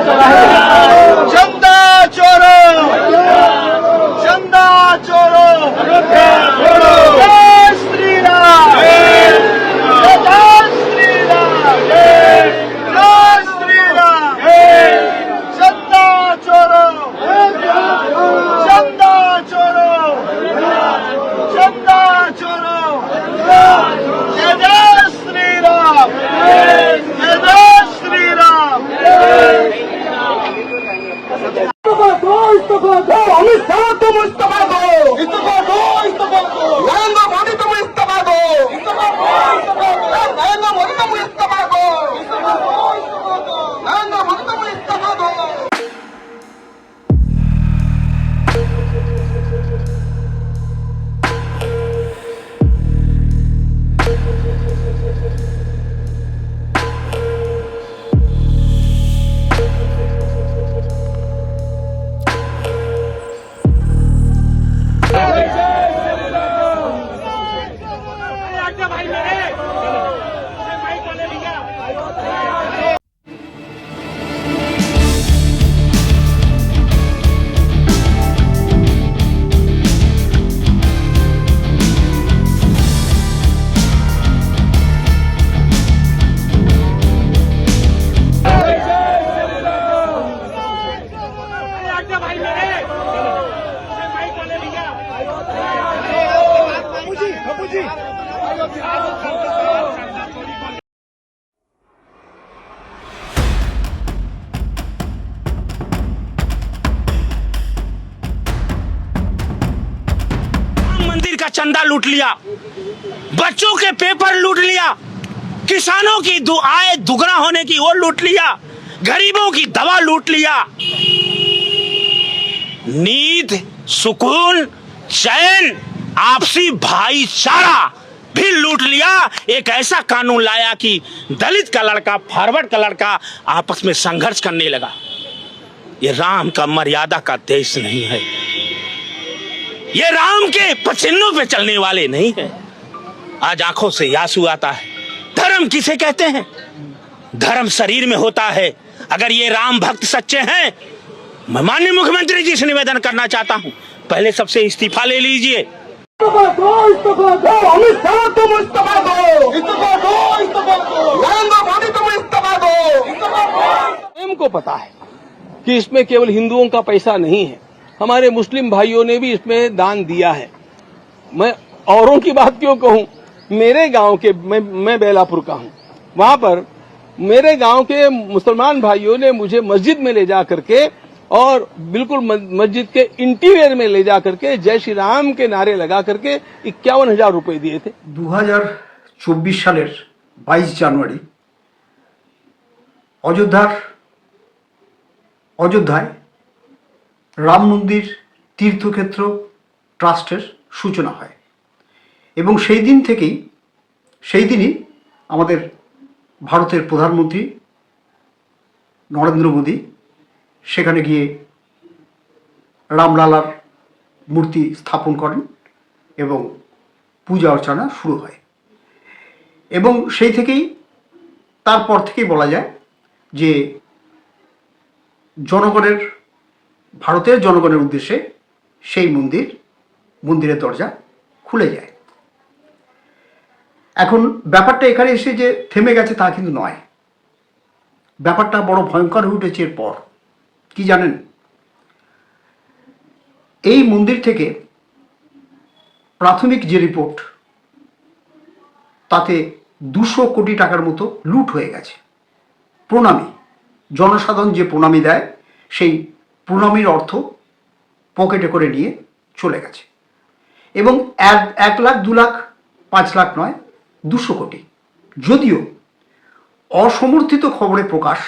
चंदा चोरो चंदा चोरो जय श्री राम जय श्री राम जय श्री राम चंदा चोरो चंदा चोरो चंदा चोरो जय श्री राम जय श्री राम इस्तीफा दो अमित शाह तुम इस्तीफा दो इस्तीफा दो इस्तीफा दो नरेंद्र मोदी तुम इस्तीफा दो इस्तीफा दो नरेंद्र मोदी तुम इस्तीफा दो इस्तीफा दो नरेंद्र मोदी तुम इस्तीफा दो मंदिर का चंदा लूट लिया, बच्चों के पेपर लूट लिया, किसानों की आय दुगना होने की वो लूट लिया, गरीबों की दवा लूट लिया, नींद सुकून चैन आपसी भाईचारा भी लूट लिया। एक ऐसा कानून लाया कि दलित का लड़का फॉरवर्ड का लड़का आपस में संघर्ष करने लगा। ये राम का मर्यादा का देश नहीं है, ये राम के पचिन्हों पे चलने वाले नहीं है। आज आंखों से आंसू आता है। धर्म किसे कहते हैं? धर्म शरीर में होता है। अगर ये राम भक्त सच्चे हैं, मैं माननीय मुख्यमंत्री जी से निवेदन करना चाहता हूं, पहले सबसे इस्तीफा ले लीजिए। इस्तीफा दो अमित शाह तुम इस्तीफा दो इस्तीफा दो इस्तीफा दो नरेंद्र मोदी तुम इस्तीफा दो इस्तीफा दो। स्वयं को पता है कि इसमें केवल हिंदुओं का पैसा नहीं है, हमारे मुस्लिम भाइयों ने भी इसमें दान दिया है। मैं औरों की बात क्यों कहूं, मेरे गांव के मैं बेलापुर का हूं, वहां पर मेरे गांव के मुसलमान भाइयों ने मुझे मस्जिद में ले जा करके और बिल्कुल मस्जिद के इंटीरियर में ले जा करके जय श्री राम के नारे लगा करके 51,000 रुपए दिए थे। 2024 সালের 22 জানুয়ারি অযোধ্যায় রাম মন্দির তীর্থক্ষেত্র ট্রাস্টের সূচনা হয় এবং সেই দিনই আমাদের ভারতের প্রধানমন্ত্রী নরেন্দ্র মোদী সেখানে গিয়ে রামলালার মূর্তি স্থাপন করেন এবং পূজা অর্চনা শুরু হয় এবং তারপর থেকেই বলা যায় যে ভারতের জনগণের উদ্দেশ্যে সেই মন্দিরের দরজা খুলে যায়। এখন ব্যাপারটা এখানে এসে যে থেমে গেছে তা কিন্তু নয়, ব্যাপারটা বড় ভয়ঙ্কর হয়ে উঠেছে। এরপর কি জানেন, এই মন্দির থেকে প্রাথমিক যে রিপোর্ট তাতে 200 কোটি টাকার মতো লুট হয়ে গেছে। প্রণামী, জনসাধারণ যে প্রণামী দেয় সেই প্রণামীর অর্থ পকেটে করে নিয়ে চলে গেছে এবং 1 লাখ 2 লাখ 5 লাখ নয়, 200 কোটি। যদিও অসমর্থিত খবরে প্রকাশ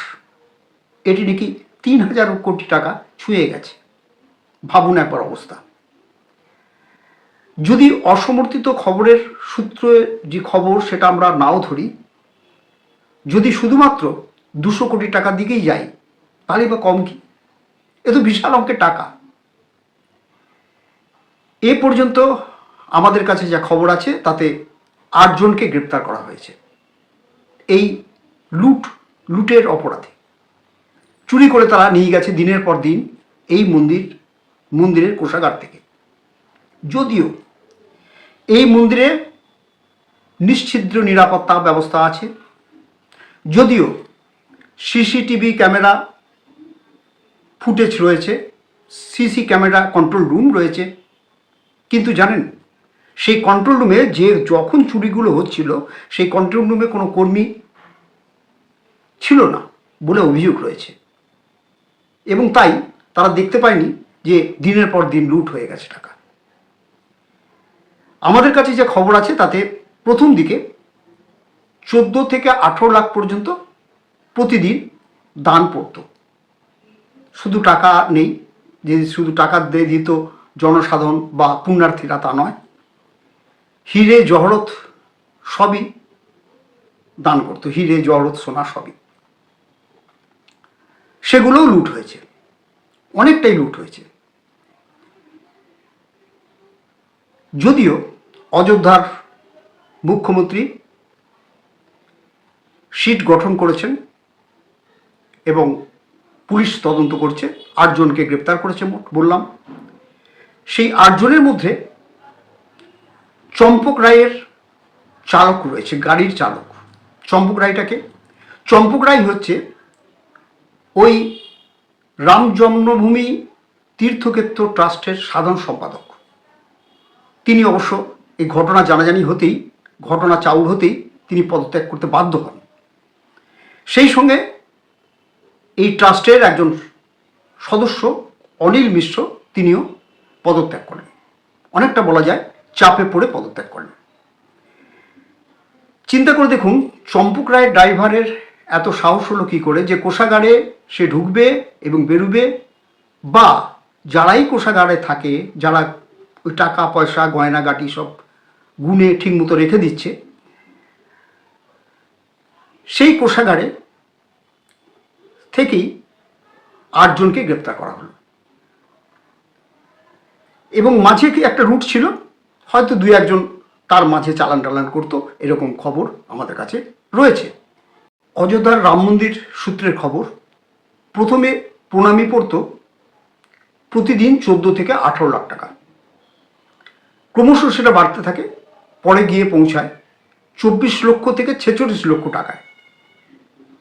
এটি নাকি 3,000 কোটি টাকা ছুঁয়ে গেছে। ভাবুন একবার অবস্থা। যদি অসমর্থিত খবরের সূত্রে যে খবর সেটা আমরা নাও ধরি, যদি শুধুমাত্র 200 কোটি টাকার দিকেই যাই তাহলে বা কম কি? এ তো বিশাল অঙ্কের টাকা। এ পর্যন্ত আমাদের কাছে যা খবর আছে তাতে 8 জনকে গ্রেপ্তার করা হয়েছে এই লুটের অপরাধে। চুরি করে তারা নিয়ে গেছে দিনের পর দিন এই মন্দিরের কোষাগার থেকে। যদিও এই মন্দিরে নিশ্ছিদ্র নিরাপত্তা ব্যবস্থা আছে, যদিও সিসিটিভি ক্যামেরা ফুটেজ রয়েছে, সিসি ক্যামেরা কন্ট্রোল রুম রয়েছে, কিন্তু জানেন সেই কন্ট্রোল রুমে যখন চুরিগুলো হচ্ছিল সেই কন্ট্রোল রুমে কোনো কর্মী ছিল না বলে অভিযোগ রয়েছে, এবং তাই তারা দেখতে পায়নি যে দিনের পর দিন লুট হয়ে গেছে টাকা। আমাদের কাছে যে খবর আছে তাতে প্রথম দিকে 14 থেকে 18 লাখ পর্যন্ত প্রতিদিন দান পড়ত। শুধু টাকা নেই যে শুধু টাকা দিয়ে দিত জনসাধারণ বা পুণ্যার্থীরা, তা নয়, হিরে জহরত সবই দান করত, হিরে জহরত সোনা সবই। সেগুলোও লুট হয়েছে, অনেকটাই লুট হয়েছে। যদিও অযোধ্যার মুখ্যমন্ত্রী সিট গঠন করেছেন এবং পুলিশ তদন্ত করছে, 8 জনকে গ্রেপ্তার করেছে বললাম। সেই 8 জনের মধ্যে চম্পক রায়ের চালক রয়েছে, গাড়ির চালক। চম্পক রায়টাকে, চম্পক রায় হচ্ছে ওই রাম জন্মভূমি তীর্থক্ষেত্র ট্রাস্টের সাধারণ সম্পাদক। তিনি অবশ্য এই ঘটনা জানাজানি হতেই, ঘটনা চাউর হতেই তিনি পদত্যাগ করতে বাধ্য হন। সেই সঙ্গে এই ট্রাস্টের একজন সদস্য অনিল মিশ্র, তিনিও পদত্যাগ করেন। অনেকটা বলা যায় চাপে পড়ে পদত্যাগ করেন। চিন্তা করে দেখুন চম্পক রায়ের ড্রাইভারের এত সাহস হলো কী করে যে কোষাগারে সে ঢুকবে এবং বেরুবে, বা যারাই কোষাগারে থাকে, যারা ওই টাকা পয়সা গয়নাগাটি সব গুনে ঠিকমতো রেখে দিচ্ছে, সেই কোষাগারে থেকেই 8 জনকে গ্রেপ্তার করা হলো। এবং মাঝে কি একটা রুট ছিল, হয়তো 2-1 জন তার মাঝে চালান টালান করতো, এরকম খবর আমাদের কাছে রয়েছে। অযোধ্যার রাম মন্দির সূত্রের খবর, প্রথমে প্রণামী পড়তো প্রতিদিন 14 থেকে 18 লাখ টাকা, ক্রমশ সেটা বাড়তে থাকে, পরে গিয়ে পৌঁছায় 24 লক্ষ থেকে 46 লক্ষ টাকায়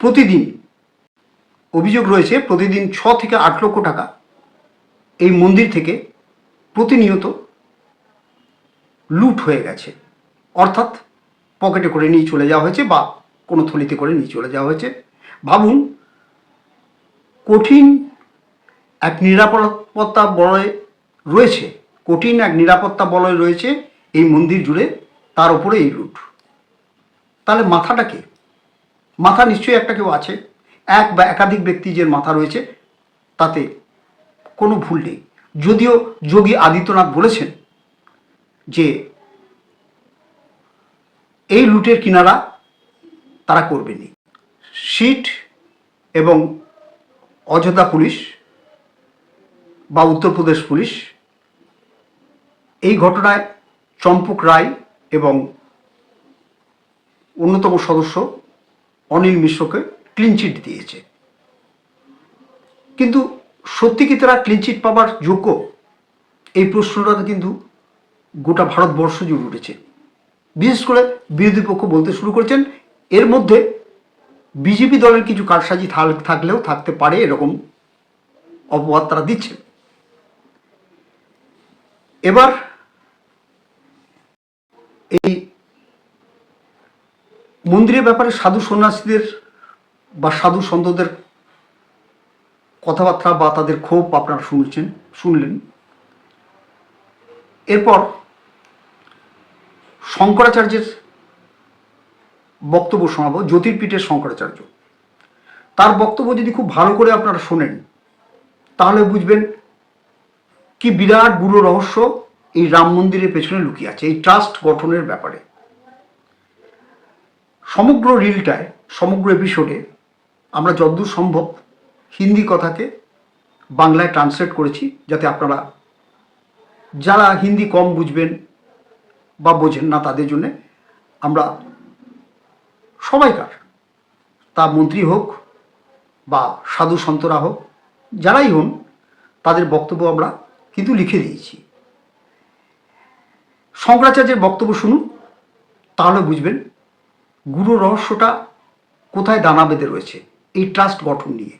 প্রতিদিন। অভিযোগ রয়েছে প্রতিদিন 6 থেকে 8 লক্ষ টাকা এই মন্দির থেকে প্রতিনিয়ত লুট হয়ে গেছে, অর্থাৎ পকেটে করে নিয়ে চলে যাওয়া হয়েছে বা কোনো থলিতে করে নিয়ে চলে যাওয়া হয়েছে। ভাবুন, কঠিন এক নিরাপত্তা বলয় রয়েছে, কঠিন এক নিরাপত্তা বলয় রয়েছে এই মন্দির জুড়ে, তার উপরে এই লুট। তাহলে মাথাটা কে? মাথা নিশ্চয়ই একটা কেউ আছে, এক বা একাধিক ব্যক্তি যে মাথা রয়েছে তাতে কোনো ভুল নেই। যদিও যোগী আদিত্যনাথ বলেছেন যে এই লুটের কিনারা তারা করবেনি। সিট এবং অযোধ্যা পুলিশ বা উত্তরপ্রদেশ পুলিশ এই ঘটনায় চম্পক রায় এবং অন্যতম সদস্য অনিল মিশ্রকে ক্লিনচিট দিয়েছে। কিন্তু সত্যি কি তারা ক্লিনচিট পাবার যোগ্য? এই প্রশ্নটা কিন্তু গোটা ভারতবর্ষ জুড়ে উঠেছে। বিশেষ করে বিরোধী পক্ষ বলতে শুরু করেছেন এর মধ্যে বিজেপি দলের কিছু কারসাজি থাকলেও থাকতে পারে, এরকম অপবাদ তারা দিচ্ছেন। এবার এই মন্দিরের ব্যাপারে সাধু সন্ন্যাসীদের বা সাধু সন্তদের কথাবার্তা বা তাদের ক্ষোভ আপনারা শুনলেন। এরপর শঙ্করাচার্যের বক্তব্য শোনাবো, জ্যোতির্পীঠের শঙ্করাচার্য। তার বক্তব্য যদি খুব ভালো করে আপনারা শোনেন তাহলে বুঝবেন কি বিরাট গুরু রহস্য এই রাম মন্দিরের পেছনে লুকিয়ে আছে, এই ট্রাস্ট গঠনের ব্যাপারে। সমগ্র রিলটায়, সমগ্র এপিসোডে আমরা যতদূর সম্ভব হিন্দি কথাকে বাংলায় ট্রান্সলেট করেছি, যাতে আপনারা যারা হিন্দি কম বুঝবেন বা বোঝেন না তাদের জন্য আমরা সবাইকার, তা মন্ত্রী হোক বা সাধু সন্তরা হোক, যারাই হন, তাদের বক্তব্য আমরা কিন্তু লিখে দিয়েছি। শঙ্করাচার্যের বক্তব্য শুনুন, তাহলে বুঝবেন গুরু রহস্যটা কোথায় দানা বেঁধে রয়েছে এই ট্রাস্ট গঠন নিয়ে।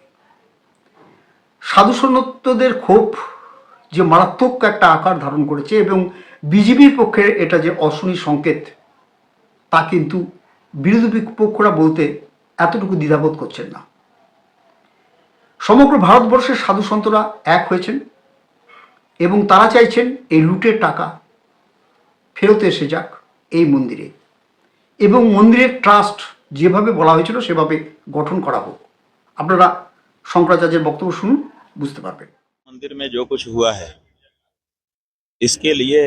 সাধু সন্তদের ক্ষোভ যে মারাত্মক একটা আকার ধারণ করেছে এবং বিজেপির পক্ষে এটা যে অশনি সংকেত, তা কিন্তু বিরোধী পক্ষরা বলতে এতটুকু দ্বিধাবোধ করছেন না। সমগ্র ভারতবর্ষের সাধু সন্তরা এক হয়েছেন এবং তারা চাইছেন এই লুটের টাকা ফেরত এসে যাক এই মন্দিরে, এবং মন্দিরের ট্রাস্ট যেভাবে বলা হয়েছিল সেভাবে গঠন করা হোক। আপনারা শঙ্করাচার্যের বক্তব্য শুনুন, বুঝতে পারবেন। मंदिर में जो कुछ हुआ है, इसके लिए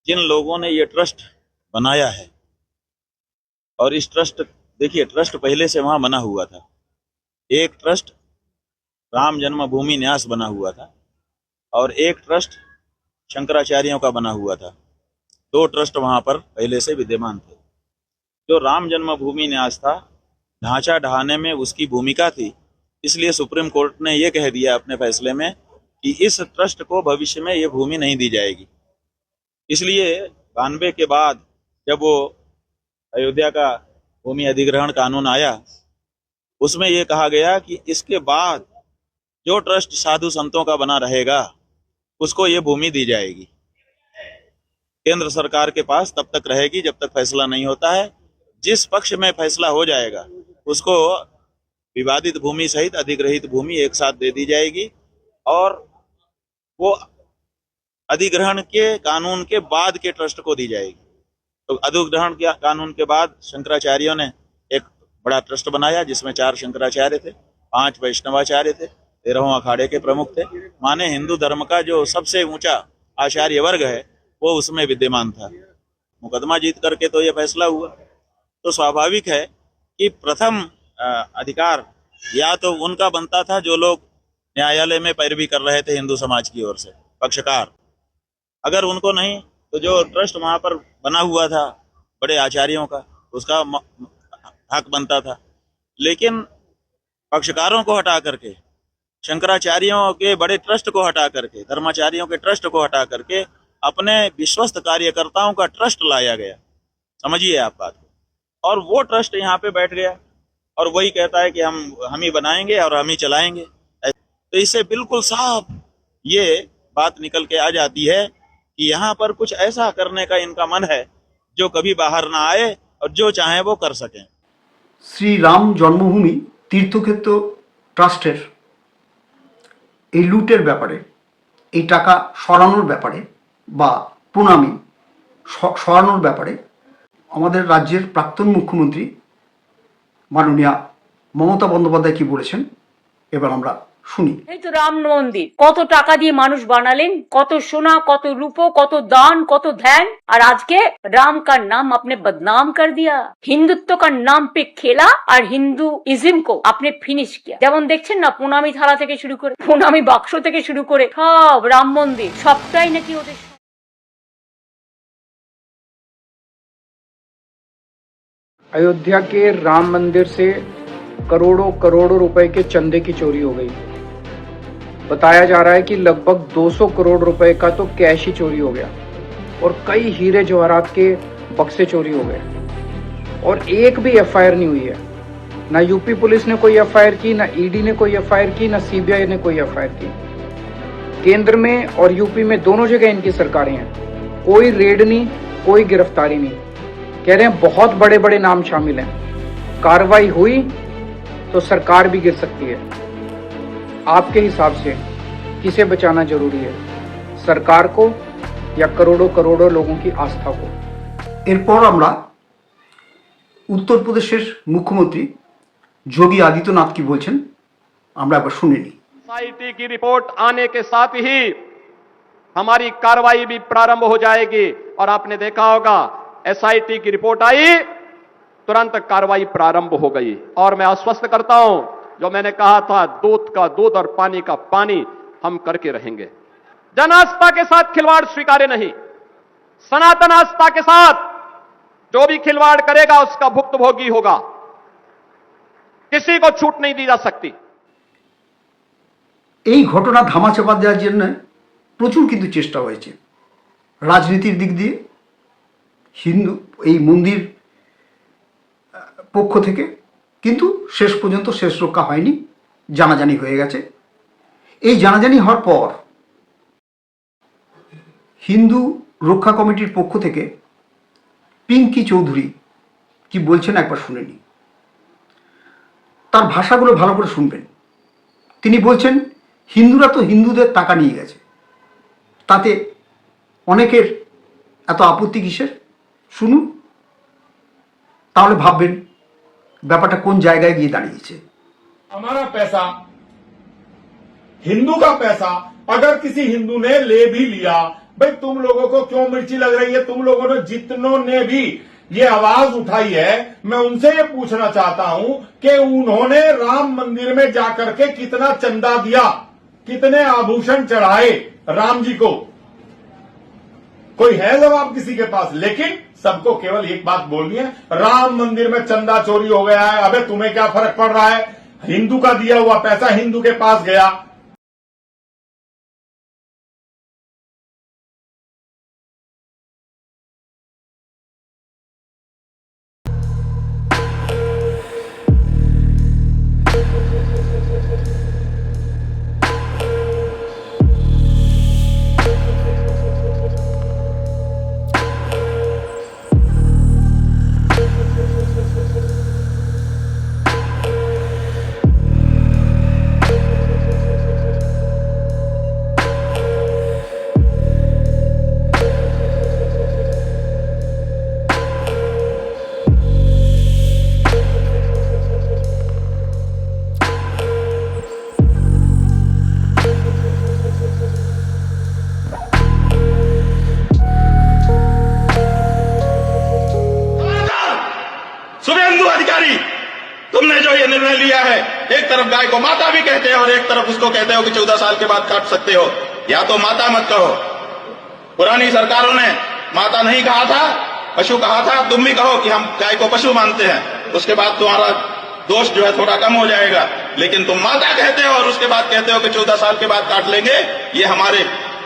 जिन लोगों ने ये ट्रस्ट बनाया है, और इस ट्रस्ट, देखिए ट्रस्ट पहले से वहां बना हुआ था। एक ट्रस्ट राम जन्मभूमि न्यास बना हुआ था और एक ट्रस्ट शंकराचार्यों का बना हुआ था। दो ट्रस्ट वहां पर पहले से विद्यमान थे। जो राम जन्मभूमि न्यास था, ढांचा ढहाने में उसकी भूमिका थी, इसलिए सुप्रीम कोर्ट ने यह कह दिया अपने फैसले में कि इस ट्रस्ट को भविष्य में ये भूमि नहीं दी जाएगी। इसलिए 92 के बाद जब वो अयोध्या का भूमि अधिग्रहण कानून आया, उसमें ये कहा गया कि इसके बाद जो ट्रस्ट साधु संतों का बना रहेगा उसको ये भूमि दी जाएगी। केंद्र सरकार के पास तब तक रहेगी जब तक फैसला नहीं होता है। जिस पक्ष में फैसला हो जाएगा उसको विवादित भूमि सहित अधिग्रहित भूमि एक साथ दे दी जाएगी, और वो अधिग्रहण के कानून के बाद के ट्रस्ट को दी जाएगी। तो अधिग्रहण के कानून के बाद शंकराचार्यों ने एक बड़ा ट्रस्ट बनाया जिसमें 4 शंकराचार्य थे, 5 वैष्णवाचार्य थे, 13 अखाड़े के प्रमुख थे। माने हिंदू धर्म का जो सबसे ऊंचा आचार्य वर्ग है वो उसमें विद्यमान था। मुकदमा जीत करके तो ये फैसला हुआ। तो स्वाभाविक है कि प्रथम अधिकार या तो उनका बनता था जो लोग न्यायालय में पैरवी कर रहे थे हिंदू समाज की ओर से, पक्षकार। अगर उनको नहीं तो जो ट्रस्ट वहां पर बना हुआ था बड़े आचार्यों का, उसका हक बनता था। लेकिन पक्षकारों को हटा करके, शंकराचार्यों के बड़े ट्रस्ट को हटा करके, धर्माचार्यों के ट्रस्ट को हटा करके अपने विश्वस्त कार्यकर्ताओं का ट्रस्ट लाया गया। समझिए आप बात को। और वो ट्रस्ट यहाँ पे बैठ गया और वही कहता है कि हम ही बनाएंगे और हम ही चलाएंगे। तो इससे बिल्कुल साफ ये बात निकल के आ जाती है कि यहाँ पर कुछ ऐसा करने का इनका मन है जो कभी बाहर ना आए और जो चाहे वो कर सकें। শ্রী রাম জন্মভূমি তীর্থক্ষেত্র ট্রাস্টের এই লুটের ব্যাপারে, এই টাকা সরানোর ব্যাপারে বা প্রণামী সরানোর ব্যাপারে আমাদের রাজ্যের প্রাক্তন মুখ্যমন্ত্রী মাননীয়া মমতা বন্দ্যোপাধ্যায় কি বলেছেন এবার আমরা শুনি। এই তো রাম মন্দির কত টাকা দিয়ে মানুষ বানালেন, কত সোনা, কত রূপো, কত দান, কত ধ্যান, আর আজকে राम का नाम आपने बदनाम कर दिया, हिंदुत्व का नाम पे खेला और हिंदुइज्म को आपने फिनिश किया। যেমন দেখছেন না, প্রণামী থালা থেকে শুরু করে, প্রণামী বাক্স থেকে শুরু করে সব রাম মন্দির, সবটাই নাকি ওদের। अयोध्या के राम मंदिर से करोड़ों करोड़ों रुपए के चंदे की चोरी हो गई। बताया जा रहा है कि लगभग 200 करोड़ रुपए का तो कैश ही चोरी हो गया और कई हीरे जवाहरात के बक्से चोरी हो गए और एक भी एफआईआर नहीं हुई है। ना यूपी पुलिस ने कोई एफआईआर की, ना ईडी ने कोई एफआईआर की, ना सीबीआई ने कोई एफआईआर की। केंद्र में और यूपी में दोनों जगह इनकी सरकारें हैं, कोई रेड नहीं, कोई गिरफ्तारी नहीं। कह रहे हैं बहुत बड़े बड़े नाम शामिल हैं, कार्रवाई हुई तो सरकार भी गिर सकती है। आपके हिसाब से किसे बचाना जरूरी है, सरकार को या करोड़ों करोड़ों लोगों की आस्था को? এরপর আমরা উত্তরপ্রদেশের মুখ্যমন্ত্রী যোগী আদিত্যনাথ কি বলছেন আমরা একবার শুনে নিই। एसआईटी की रिपोर्ट आने के साथ ही हमारी कार्रवाई भी प्रारंभ हो जाएगी। और आपने देखा होगा एसआईटी की रिपोर्ट आई, तुरंत कार्रवाई प्रारंभ हो गई। और मैं आश्वस्त करता हूं, जो मैंने कहा था, दूध का दूध और पानी का पानी हम करके रहेंगे। जन आस्था के साथ खिलवाड़ स्वीकार्य नहीं। सनातन आस्था के साथ जो भी खिलवाड़ करेगा उसका भुक्तभोगी होगा। किसी को छूट नहीं दी जा सकती। এই ঘটনা ধামাচাপা দেওয়ার জন্য প্রচুর কিন্তু চেষ্টা হয়েছে রাজনীতির দিক দিয়ে, হিন্দু এই মন্দির পক্ষ থেকে, কিন্তু শেষ পর্যন্ত শেষ রক্ষা হয়নি, জানাজানি হয়ে গেছে। এই জানাজানি হওয়ার পর হিন্দু রক্ষা কমিটির পক্ষ থেকে পিঙ্কি চৌধুরী কি বলছেন একবার শুনে নিই। তার ভাষাগুলো ভালো করে শুনবেন। তিনি বলছেন হিন্দুরা তো হিন্দুদের টাকা নিয়ে গেছে, তাতে অনেকের এত আপত্তি কিসের? শুনুন, তাহলে ভাববেন ব্যাপারটা কোন জায়গায় গিয়ে দাঁড়িয়েছে। हमारा पैसा, हिंदू का पैसा, अगर किसी हिंदू ने ले भी लिया, भाई तुम लोगों को क्यों मिर्ची लग रही है? तुम लोगों ने जितनों ने भी ये आवाज उठाई है, मैं उनसे ये पूछना चाहता हूं कि उन्होंने राम मंदिर में जाकर के कितना चंदा दिया, कितने आभूषण चढ़ाए राम जी को? कोई है जवाब किसी के पास? लेकिन सबको केवल एक बात बोलनी है, राम मंदिर में चंदा चोरी हो गया है, अबे तुम्हें क्या फर्क पड़ रहा है? हिंदू का दिया हुआ पैसा हिंदू के पास गया। शुभेंदु अधिकारी, तुमने जो ये निर्णय लिया है, एक तरफ गाय को माता भी कहते हैं और एक तरफ उसको कहते हो कि 14 साल के बाद काट सकते हो। या तो माता मत कहो, पुरानी सरकारों ने माता नहीं कहा था, पशु कहा था, तुम भी कहो कि हम गाय को पशु मानते हैं, उसके बाद तुम्हारा दोष जो है थोड़ा कम हो जाएगा। लेकिन तुम माता कहते हो और उसके बाद कहते हो कि 14 साल के बाद काट लेंगे, ये हमारे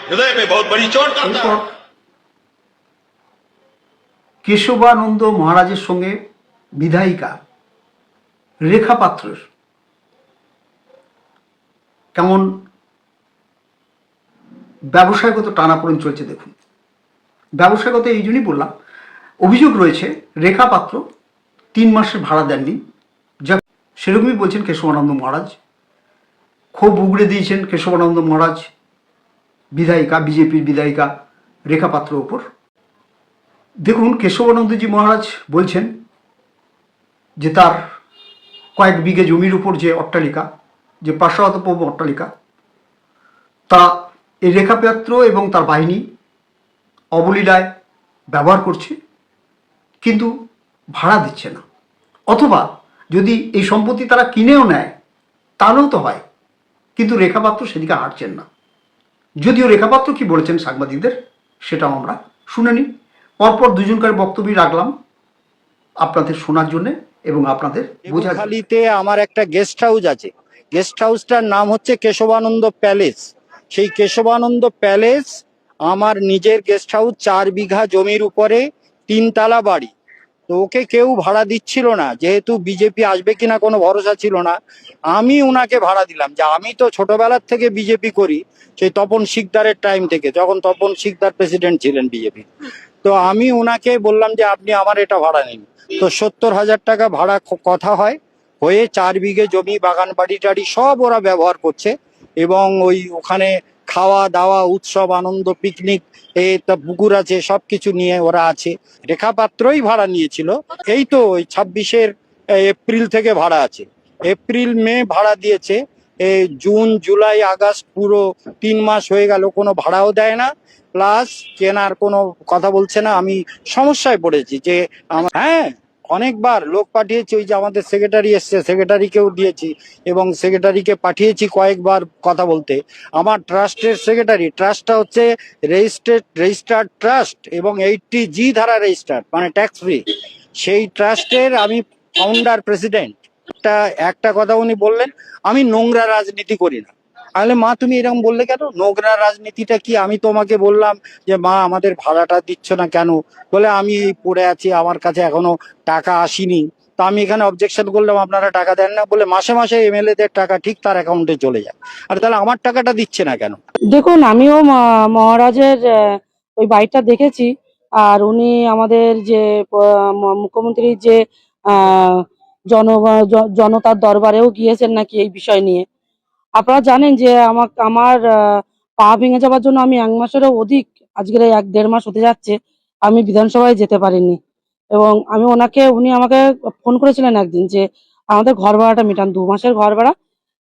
हृदय पे बहुत बड़ी चोट करता है। কেশবানন্দ মহারাজের সঙ্গে বিধায়িকা রেখা পাত্রের কেমন ব্যবসায়গত টানাপোড়েন চলছে দেখুন। ব্যবসায়গত এই জন্যই বললাম, অভিযোগ রয়েছে রেখা পাত্র 3 মাসের ভাড়া দেননি, যা সেরকমই বলছেন কেশবানন্দ মহারাজ। ক্ষোভ উগড়ে দিয়েছেন কেশবানন্দ মহারাজ বিধায়িকা, বিজেপির বিধায়িকা রেখা পাত্রের ওপর। দেখুন, কেশবানন্দজি মহারাজ বলছেন যে তার কয়েক বিঘে জমির উপর যে অট্টালিকা, যে প্রাসাদোপম অট্টালিকা, তা এই রেখা পাত্র এবং তার বাহিনী অবলীলায় ব্যবহার করছে, কিন্তু ভাড়া দিচ্ছে না। অথবা যদি এই সম্পত্তি তারা কিনেও নেয় তাহলেও তো হয়, কিন্তু রেখাপাত্র সেদিকে হাঁটছেন না। যদিও রেখাপাত্র কি বলেছেন সাংবাদিকদের সেটাও আমরা শুনে নিই। পরপর দুজনকার বক্তব্য রাখলাম আপনাদের শোনার জন্য এবং আপনাদের বোঝার জন্য। খালিতে আমার একটা গেস্ট হাউস আছে, গেস্ট হাউসটার নাম হচ্ছে কেশবানন্দ প্যালেস। সেই কেশবানন্দ প্যালেস আমার নিজের গেস্ট হাউস, 4 বিঘা জমির উপরে 3 তলা বাড়ি। তো ওকে কেউ ভাড়া দিচ্ছিল না, যেহেতু বিজেপি আসবে কিনা কোনো ভরসা ছিল না। আমি উনাকে ভাড়া দিলাম, যে আমি তো ছোটবেলার থেকে বিজেপি করি, সেই তপন শিকদারের টাইম থেকে, যখন তপন শিকদার প্রেসিডেন্ট ছিলেন বিজেপি। তো আমি উনাকে বললাম যে আপনি আমার এটা ভাড়া নিন। তো 70,000 টাকা ভাড়া কথা হয়, হয়ে 4 বিঘে জমি, বাগান বাড়ি টাড়ি সব ওরা ব্যবহার করছে। এবং ওই ওখানে খাওয়া দাওয়া, উৎসব, আনন্দ, পিকনিক, পুকুর আছে, সবকিছু নিয়ে ওরা আছে। রেখা পাত্রই ভাড়া নিয়েছিল। এই তো ওই 26 এপ্রিল থেকে ভাড়া আছে, এপ্রিল মে ভাড়া দিয়েছে, জুন জুলাই আগস্ট পুরো 3 মাস হয়ে গেল, কোনো ভাড়াও দেয় না, প্লাস কেনার কোনো কথা বলছে না। আমি সমস্যায় পড়েছি যে হ্যাঁ, অনেকবার লোক পাঠিয়েছি, ওই যে আমাদের সেক্রেটারি এসছে, সেক্রেটারিকেও দিয়েছি এবং সেক্রেটারিকে পাঠিয়েছি কয়েকবার কথা বলতে। আমার ট্রাস্টের সেক্রেটারি, ট্রাস্টটা হচ্ছে রেজিস্টার্ড ট্রাস্ট এবং 80G ধারা রেজিস্টার্ড, মানে ট্যাক্স ফ্রি। সেই ট্রাস্টের আমি ফাউন্ডার প্রেসিডেন্ট, একটা কথা উনি বললেন, আমি নোংরা রাজনীতি করি না। তাহলে মা তুমি এরকম বললে কেন? নোংরা রাজনীতিটা কি? আমি তোমাকে বললাম যে মা আমাদের ভাড়াটা দিচ্ছ না কেন? বলে আমি এই পড়ে আছি, আমার কাছে এখনো টাকা আসেনি। তো আমি এখানে অবজেকশন করলাম আপনারা টাকা দেন না, বলে মাসে মাসে এমএলএ দের টাকা ঠিক তার অ্যাকাউন্টে চলে যায়। আর তাহলে আমার টাকাটা দিচ্ছে না কেন? দেখুন, আমিও মহারাজের ওই বাড়িটা দেখেছি। আর উনি আমাদের যে মুখ্যমন্ত্রীর যে আহ, জনতার দরবারেও গিয়েছেন নাকি এই বিষয় নিয়ে। আপনারা জানেন যে আমার পা ভেঙে যাওয়ার জন্য আমি 1 মাসেরও অধিক, আজকের 1-1.5 মাস হতে যাচ্ছে, আমি বিধানসভায় যেতে পারিনি। এবং উনি আমাকে ফোন করেছিলেন একদিন যে আমাদের ঘর ভাড়াটা মেটান, 2 মাসের ঘর ভাড়া।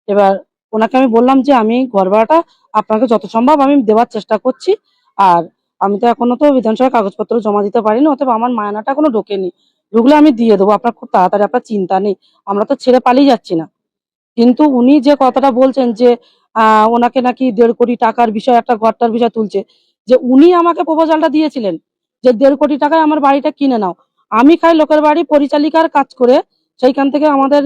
এবার ওনাকে আমি বললাম যে আমি ঘর ভাড়াটা আপনাকে যত সম্ভব আমি দেওয়ার চেষ্টা করছি। আর আমি তো এখনো তো বিধানসভায় কাগজপত্র জমা দিতে পারিনি, অতএব আমার মায়নাটা এখনো ঢোকেনি। ঢুকলে আমি দিয়ে দেবো, আপনার খুব তাড়াতাড়ি, আপনার চিন্তা নেই, আমরা তো ছেড়ে পালিয়ে যাচ্ছি না। কিন্তু উনি যে কথাটা বলছেন যে ওনাকে নাকি 1.5 কোটি টাকার বিষয়, একটা ঘরটার বিষয় তুলছে, যে উনি আমাকে প্রপোজালটা দিয়েছিলেন যে 1.5 কোটি টাকায় আমার বাড়িটা কিনে নাও। আমি খাই লোকের বাড়ি পরিচালিকার কাজ করে, সেইখান থেকে আমাদের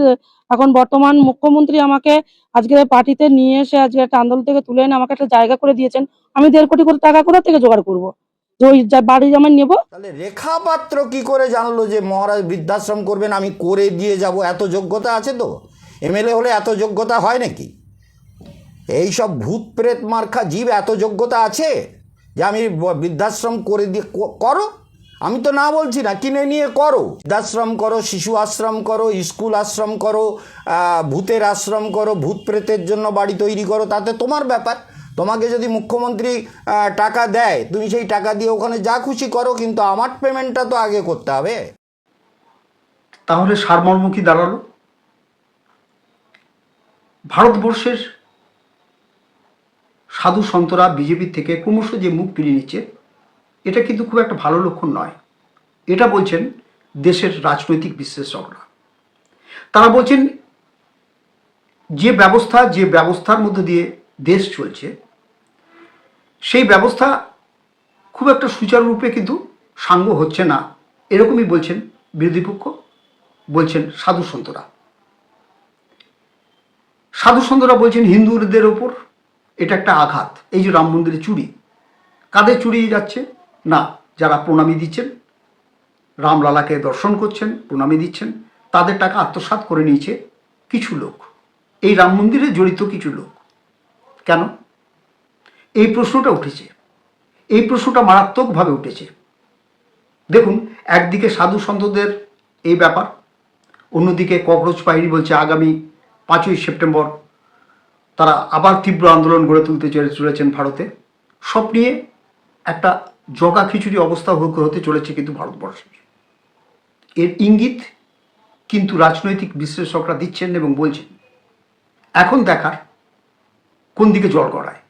এখন বর্তমান মুখ্যমন্ত্রী আমাকে আজকে পার্টিতে নিয়ে এসে আজকে একটা আন্দোলন থেকে তুলে এনে আমাকে একটা জায়গা করে দিয়েছেন। আমি 1.5 কোটি করে টাকা কোথা থেকে জোগাড় করবো যে ওই বাড়ি আমি নেবো? তাহলে রেখা পাত্র কি করে জানলো যে মহারাজ বৃদ্ধাশ্রম করবেন? আমি করে দিয়ে যাব, এত যোগ্যতা আছে তো? এমএলএ হলে এত যোগ্যতা হয় নাকি? এই সব ভূত প্রেত মার্কা জীব এত যোগ্যতা আছে যে আমি বৃদ্ধাশ্রম করে দিয়ে করো? আমি তো না বলছি না, কিনে নিয়ে করো, বৃদ্ধাশ্রম করো, শিশু আশ্রম করো, স্কুল আশ্রম করো, ভূতের আশ্রম করো, ভূত প্রেতের জন্য বাড়ি তৈরি করো, তাতে তোমার ব্যাপার। তোমাকে যদি মুখ্যমন্ত্রী টাকা দেয়, তুমি সেই টাকা দিয়ে ওখানে যা খুশি করো, কিন্তু আমার পেমেন্টটা তো আগে করতে হবে। তাহলে সারমর্ম কি দাঁড়ালো? ভারতবর্ষের সাধু সন্তরা বিজেপির থেকে ক্রমশ যে মুখ ফিরিয়ে নিচ্ছে, এটা কিন্তু খুব একটা ভালো লক্ষণ নয়। এটা বলছেন দেশের রাজনৈতিক বিশ্লেষকরা। তারা বলছেন যে ব্যবস্থার মধ্যে দিয়ে দেশ চলছে, সেই ব্যবস্থা খুব একটা সুচারুরূপে কিন্তু সাঙ্গ হচ্ছে না, এরকমই বলছেন বিরোধী পক্ষ, বলছেন সাধু সন্তরা। সাধু সন্তরা বলছেন হিন্দুদের ওপর এটা একটা আঘাত। এই যে রাম মন্দিরে চুরি, কাদের চুরি যাচ্ছে? না, যারা প্রণামী দিচ্ছেন, রামলালাকে দর্শন করছেন, প্রণামী দিচ্ছেন, তাদের টাকা আত্মসাৎ করে নিয়েছে কিছু লোক, এই রাম মন্দিরে জড়িত কিছু লোক। কেন এই প্রশ্নটা উঠেছে? এই প্রশ্নটা মারাত্মকভাবে উঠেছে। দেখুন, একদিকে সাধু সন্তদের এই ব্যাপার, অন্যদিকে ককরোচ বাহিনী বলছে আগামী 5ই সেপ্টেম্বর তারা আবার তীব্র আন্দোলন গড়ে তুলতে চলেছেন ভারতে। সব নিয়ে একটা জগা খিচুড়ি অবস্থা হতে চলেছে কিন্তু ভারতবর্ষে। এর ইঙ্গিত কিন্তু রাজনৈতিক বিশ্লেষকরা দিচ্ছেন এবং বলছেন। এখন দেখার কোন দিকে জল গড়ায়।